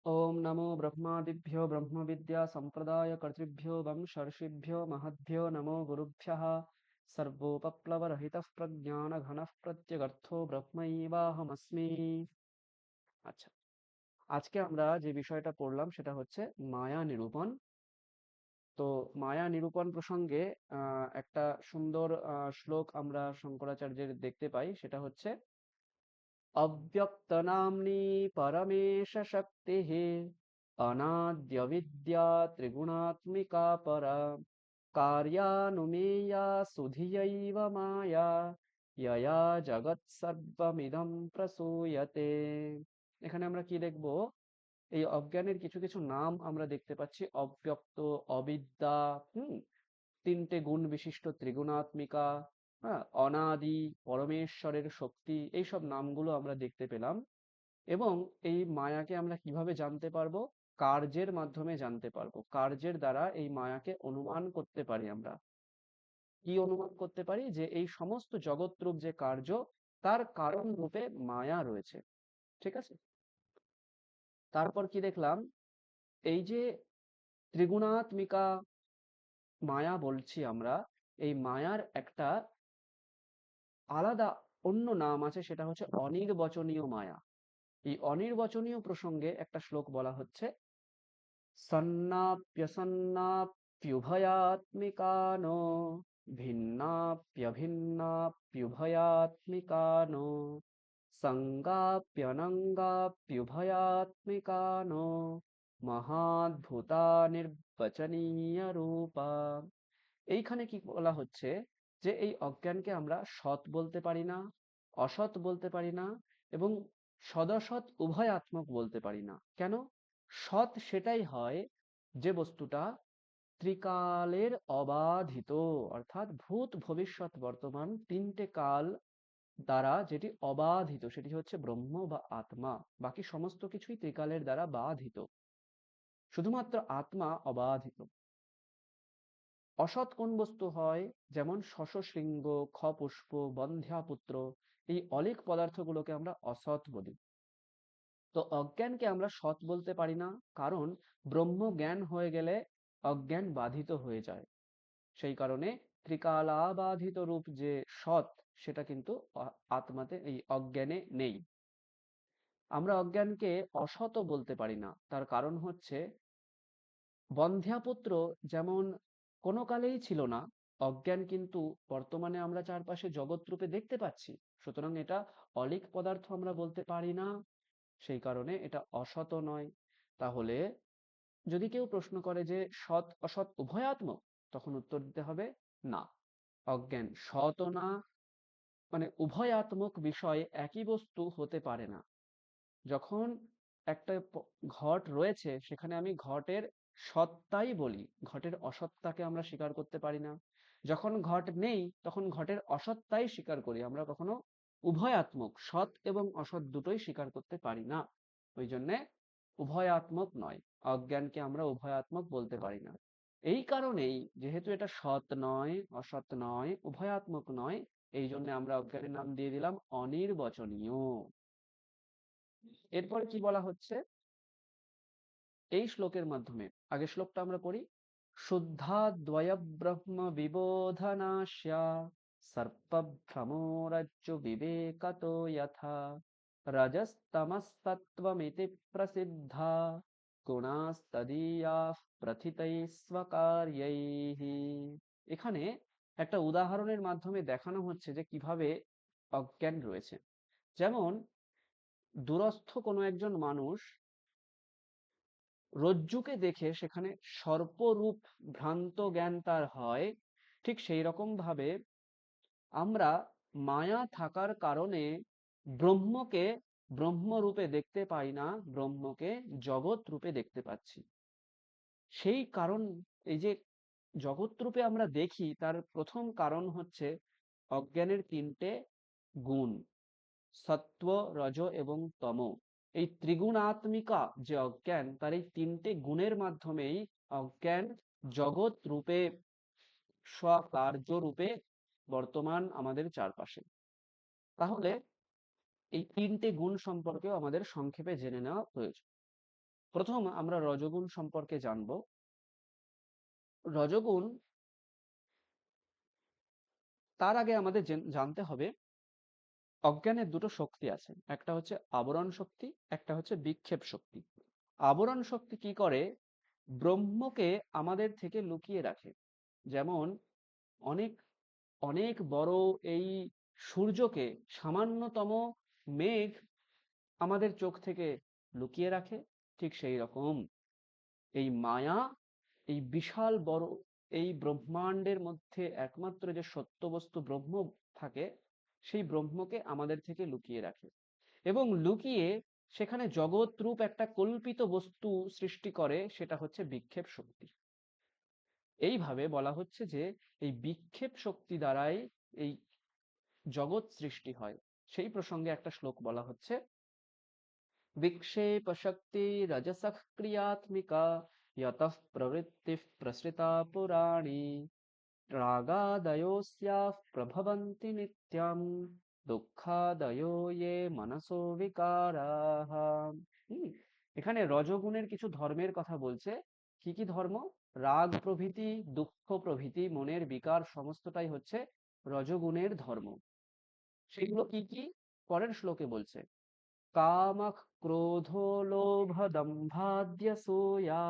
ओम नमो ब्रह्मादिभ्यो ब्रह्मविद्या संप्रदाय कर्तृभ्यो वंशर्षिभ्यो महद्भ्यो नमो गुरुभ्यः सर्वोपप्लवरहितः प्रज्ञानघनः प्रत्यगर्थो ब्रह्मैवाहमस्मि। আচ্ছা, আজকে আমরা যে বিষয়টা পড়লাম সেটা হচ্ছে মায়া নিরূপণ। তো মায়া নিরূপণ প্রসঙ্গে একটা সুন্দর শ্লোক আমরা শঙ্করাচার্যের দেখতে পাই, সেটা হচ্ছে अव्यक्तनाम्नी परमेशशक्तिः अनाद्यविद्या त्रिगुणात्मिका परा कार्यानुमेया सुधियैव माया यया জগৎসর্বমিদং প্রসূয়তে। এখানে আমরা কি দেখব? এই অজ্ঞানের কিছু কিছু নাম আমরা দেখতে পাচ্ছি: অব্যক্ত, অবিদ্যা, তিনটে গুণ বিশিষ্ট ত্রিগুণাত্মিকা, হ্যাঁ, অনাদি, পরমেশ্বরের শক্তি, এইসব নামগুলো আমরা দেখতে পেলাম। এবং এই মায়াকে আমরা কিভাবে জানতে পারবো? কার্যের মাধ্যমে জানতে পারবো। কার্যের দ্বারা এই মায়াকে অনুমান করতে পারি আমরা। কি অনুমান করতে পারি? যে এই সমস্ত জগৎরূপ যে কার্য, তার কারণ রূপে মায়া রয়েছে। ঠিক আছে? তারপর কি দেখলাম? এই যে ত্রিগুণাত্মিকা মায়া বলছি আমরা, এই মায়ার একটা আলাদা অন্য নাম আছে, সেটা হচ্ছে অনির্বচনীয় মায়া। এই অনির্বচনীয় প্রসঙ্গে একটা শ্লোক বলা হচ্ছে: সন্নাপ্যসন্নাপ্যুভয়াত্মিকানো ভিন্নাপ্যভিন্নাপ্যুভয়াত্মিকানো সঙ্গাপ্যনঙ্গাপ্যুভয়াত্মিকানো মহাদ্ভুতা নির্বচনীয় রূপা। এইখানে কি বলা হচ্ছে? যে এই অজ্ঞানকে আমরা সৎ বলতে পারি না, অসৎ বলতে পারি না, এবং সদসৎ উভয়াত্মক বলতে পারি না। কেন? সৎ সেটাই হয় যে বস্তুটা ত্রিকালের অবাধিত, অর্থাৎ ভূত ভবিষ্যৎ বর্তমান তিনটে কাল দ্বারা যেটি অবাধিত, সেটি হচ্ছে ব্রহ্ম বা আত্মা। বাকি সমস্ত কিছুই ত্রিকালের দ্বারা বাধিত, শুধুমাত্র আত্মা অবাধিত। অসৎ কোন বস্তু হয়? যেমন শশশৃঙ্গ, খপুষ্প, বন্ধ্যাপুত্র, এই অলীক পদার্থগুলোকে আমরা অসৎ বলি। তো অজ্ঞানকে আমরা সৎ বলতে পারি না, কারণ ব্রহ্ম জ্ঞান হয়ে গেলে অজ্ঞান বাধিত হয়ে যায়। সেই কারণে ত্রিকালাবাধিত রূপ যে সৎ, সেটা কিন্তু আত্মাতে, এই অজ্ঞানে নেই। আমরা অজ্ঞানকে অসৎও বলতে পারি না, তার কারণ হচ্ছে বন্ধ্যাপুত্র যেমন কোনো কালেই ছিল না, অজ্ঞান কিন্তু বর্তমানে আমরা চারপাশে জগৎ রূপে দেখতে পাচ্ছি। সুতরাং এটা অলীক পদার্থ আমরা বলতে পারি না, সেই কারণে এটা অসৎও নয়। তাহলে যদি কেউ প্রশ্ন করে যে সৎ অসৎ উভয়াত্মক, তখন উত্তর দিতে হবে না, অজ্ঞান সৎও না, মানে উভয়াত্মক বিষয় একই বস্তু হতে পারে না। যখন একটা ঘট রয়েছে, সেখানে আমি ঘটের সত্তাই বলি, ঘটের অসত্তাকে আমরা স্বীকার করতে পারি না। যখন ঘট নেই, তখন ঘটের অসত্তাই স্বীকার করি। আমরা কখনো উভয়াত্মক, সৎ এবং অসৎ দুটোই স্বীকার করতে পারি না। ওই জন্যে উভয়াত্মক নয়, অজ্ঞানকে আমরা উভয়াত্মক বলতে পারি না। এই কারণেই, যেহেতু এটা সৎ নয়, অসৎ নয়, উভয়াত্মক নয়, এই জন্য আমরা অজ্ঞানের নাম দিয়ে দিলাম অনির্বচনীয়। এরপরে কি বলা হচ্ছে এই শ্লোকের মাধ্যমে? আগে শ্লোকটা আমরা পড়ি। শুদ্ধাদ্বয় ব্রহ্ম বিবোধনাস্যা সর্পভ্রমোরজ্জু বিবেকতো যথা রজস্তমস্তত্ত্বমিতি প্রসিদ্ধা গুণাস্তদীয়াঃ প্রথিতৈঃ স্বকার্যৈঃ। এখানে একটা উদাহরণের মাধ্যমে দেখানো হচ্ছে যে কিভাবে অজ্ঞান রয়েছে। যেমন দূরস্থ কোনো একজন মানুষ রজ্জুকে দেখে সেখানে সর্পরূপ ভ্রান্ত জ্ঞান তার হয়, ঠিক সেই রকম ভাবে আমরা মায়া থাকার কারণে ব্রহ্মকে ব্রহ্মরূপে দেখতে পাই না, ব্রহ্মকে জগৎ রূপে দেখতে পাচ্ছি। সেই কারণ, এই যে জগৎ রূপে আমরা দেখি, তার প্রথম কারণ হচ্ছে অজ্ঞানের তিনটে গুণ: সত্ত্ব, রজ এবং তম। এই ত্রিগুণাত্মিকা যে অজ্ঞান, তার এই তিনটে গুণের মাধ্যমেই অজ্ঞান জগৎ রূপে, স্বকার্য রূপে বর্তমান আমাদের চারপাশে। তাহলে এই তিনটে গুণ সম্পর্কেও আমাদের সংক্ষেপে জেনে নেওয়া প্রয়োজন। প্রথম আমরা রজোগুণ সম্পর্কে জানবো। রজোগুণ, তার আগে আমাদের জানতে হবে অজ্ঞানের দুটো শক্তি আছে, একটা হচ্ছে আবরণ শক্তি, একটা হচ্ছে বিক্ষেপ শক্তি। আবরণ শক্তি কি করে? ব্রহ্মকে আমাদের থেকে লুকিয়ে রাখে। যেমন অনেক অনেক বড় এই সূর্যকে সামান্যতম মেঘ আমাদের চোখ থেকে লুকিয়ে রাখে, ঠিক সেই রকম এই মায়া, এই বিশাল বড় এই ব্রহ্মাণ্ডের মধ্যে একমাত্র যে সত্য বস্তু ব্রহ্ম থাকে, সেই ব্রহ্মকে আমাদের থেকে লুকিয়ে রাখে এবং লুকিয়ে সেখানে জগৎ রূপ একটা কল্পিত বস্তু সৃষ্টি করে, সেটা হচ্ছে বিক্ষেপ শক্তি। এইভাবে বলা হচ্ছে যে এই বিক্ষেপ শক্তি দ্বারাই এই জগৎ সৃষ্টি হয়। সেই প্রসঙ্গে একটা শ্লোক বলা হচ্ছে, विक्षेप शक्ति रजसः क्रियात्मिका यतः प्रवृत्तिः प्रसृता पुराणी रागादयोऽस्याः प्रभवन्ति नित्यं दुःखादयो ये मनसो विकाराः। হুম, এখানে রজগুণের কিছু ধর্মের কথা বলছে। কি কি ধর্ম? রাগ প্রভৃতি, দুঃখ প্রভৃতি, মনের বিকার সমস্তটাই হচ্ছে রজগুণের ধর্ম। সেগুলো কি কি? পরের শ্লোকে বলছে, कामः क्रोधो लोभदम्भाद्यसूया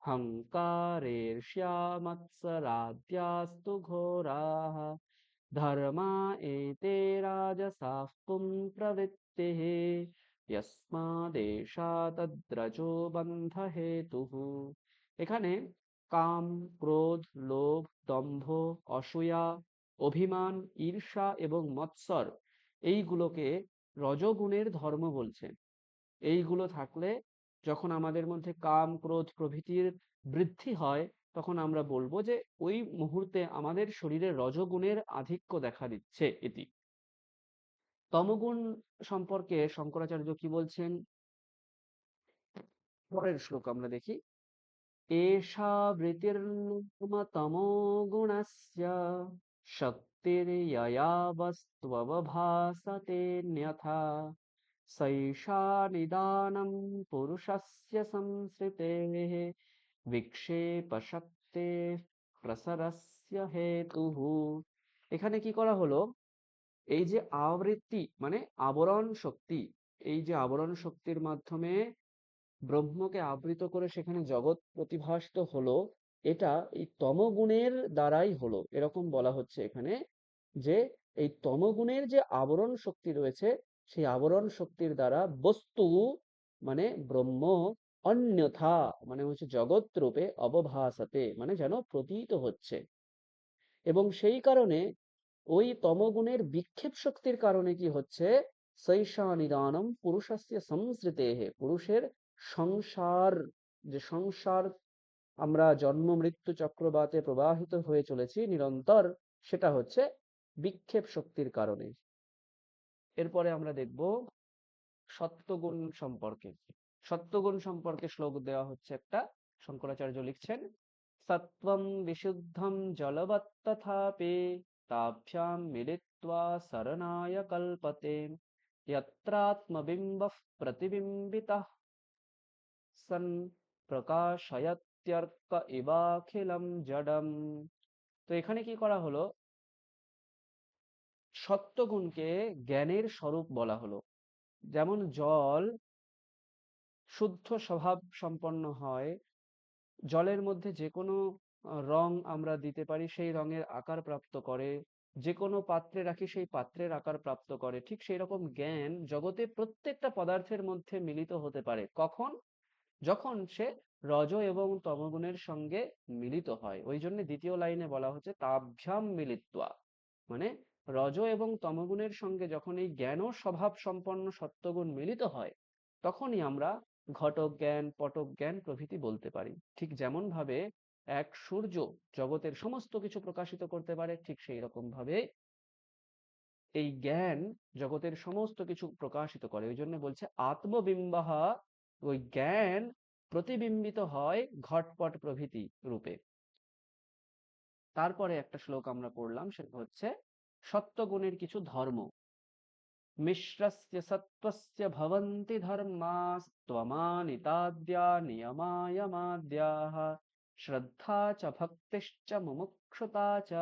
हङ्कारेर्ष्या मत्सराद्यास्तु घोराः धर्मा एते राजसाः पुंप्रवृत्तिः यस्मादेषातद्रजो बन्धहेतुः। এখানে কাম, ক্রোধ, লোভ, দম্ভ, অসূয়া, অভিমান, ঈর্ষা এবং মৎসর, এইগুলোকে রজগুণের ধর্ম বলছে। এইগুলো থাকলে যখন আমাদের মধ্যে কাম, ক্রোধ প্রভৃতির বৃদ্ধি হয়, তখন আমরা বলবো যে ওই মুহূর্তে আমাদের শরীরে রজগুণের আধিক্য দেখা দিচ্ছে। এটি তমগুণ সম্পর্কে শঙ্করাচার্য কি বলছেন, পরের শ্লোক আমরা দেখি, एषा वृत्तिर्नाम तमोगुणस्य शक्तिर्यया वस्त्ववभासतेऽन्यथा सैषा निदानं पुरुषस्य संसृतेः विक्षेपशक्तेः प्रसरस्य हेतुः। এখানে কি করা হলো? এই যে আবৃত্তি মানে আবরণ শক্তি, এই যে আবরণ শক্তির মাধ্যমে ব্রহ্মকে আবৃত করে সেখানে জগৎ প্রতিভাসিত হলো, এটা এই তমগুণের দ্বারাই হলো, এরকম বলা হচ্ছে এখানে। যে এই তমগুণের যে আবরণ শক্তি রয়েছে, সেই আবরণ শক্তির দ্বারা বস্তু মানে ব্রহ্ম অন্যথা মানে হচ্ছে জগৎ রূপে অবভাসতে মানে যেন প্রতীত হচ্ছে। এবং সেই কারণে ওই তমগুণের বিক্ষেপ শক্তির কারণে কি হচ্ছে, সৈষা নিদানম পুরুষস্য সংসৃতেহে, পুরুষের সংসার, যে সংসার আমরা জন্ম মৃত্যু চক্রবাতে প্রবাহিত হয়ে চলেছি নিরন্তর, সেটা হচ্ছে বিক্ষেপ শক্তির কারণে। এরপরে আমরা দেখব সত্যগুণ সম্পর্কে। সত্যগুণ সম্পর্কে শ্লোক দেওয়া হচ্ছে একটা। শঙ্করাচার্য লিখছেন, সত্ত্বং বিশুদ্ধং জলবৎ তথাপি তাভ্যাম মিলিত্বা শরণায় কল্পতে यत्रात्मबिम्बः प्रतिबिम्बितः सन् প্রকাশয়ত্যর্ক ইবাখিলম জডম। তো এখানে কি করা হলো, সত্যগুণকে জ্ঞানের স্বরূপ বলা হলো। যেমন জল শুদ্ধ স্বভাব সম্পন্ন হয়, জলের মধ্যে যে কোনো রং আমরা দিতে পারি, সেই রঙের আকার প্রাপ্ত করে, যে কোনো পাত্রে রাখি সেই পাত্রের আকার প্রাপ্ত করে, ঠিক সেই রকম জ্ঞান জগতে প্রত্যেকটা পদার্থের মধ্যে মিলিত হতে পারে। কখন? যখন সে রজ এবং তমগুণের সঙ্গে মিলিত হয়। ওই জন্য দ্বিতীয় লাইনে বলা হচ্ছে তাভ্যাম মিলিত্বা, মানে রজ এবং তমগুণের সঙ্গে যখন এই জ্ঞান ও স্বভাব সম্পন্ন সত্যগুণ মিলিত হয়, তখনই আমরা ঘটক জ্ঞান, পটক জ্ঞান প্রভৃতি বলতে পারি। ঠিক যেমন ভাবে এক সূর্য জগতের সমস্ত কিছু প্রকাশিত করতে পারে, ঠিক সেই রকম ভাবে এই জ্ঞান জগতের সমস্ত কিছু প্রকাশিত করে। ওই জন্য বলছে আত্মবিম্বাহা, ওই জ্ঞান প্রতিবিম্বিত হয় ঘটপট প্রভৃতি রূপে। তারপরে একটা শ্লোক আমরা পড়লাম, সেটা হচ্ছে সত্যগুণের কিছু ধর্ম। মিশ্রস্য সত্ত্বস্য ভবন্তি ধর্মাস্ত্বমানিতাদ্যা নিয়মায়মাদ্যাः শ্রদ্ধা চ ভক্তিশ্চ মুমুক্ষুতা চ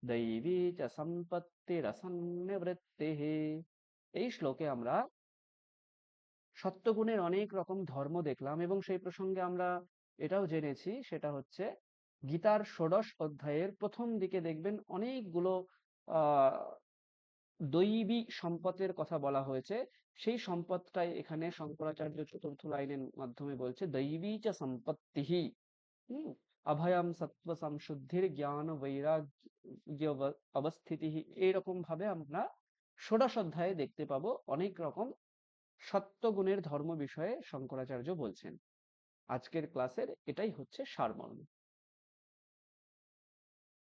দৈবী চ সম্পত্তিরসন্নিবৃত্তিः। এই শ্লোকে আমরা সত্যগুণের অনেক রকম ধর্ম দেখলাম এবং সেই প্রসঙ্গে আমরা এটাও জেনেছি, সেটা হচ্ছে গীতার ষোড়শ অধ্যায়ের প্রথম দিকে দেখবেন অনেকগুলো আহ দৈবী সম্পদের কথা বলা হয়েছে। সেই সম্পদটাই এখানে শঙ্করাচার্য চতুর্থ লাইনের মাধ্যমে বলছে দৈবী চ সম্পত্তিহি। হুম, অভয়ম সত্ত্ব সংশুদ্ধির জ্ঞান বৈরাগ্য অবস্থিতি। এইরকম ভাবে আমরা ষোড়শ অধ্যায়ে দেখতে পাবো অনেক রকম সত্যগুণের ধর্ম বিষয়ে শঙ্করাচার্য বলছেন। আজকের ক্লাসের এটাই হচ্ছে সারমর্ম।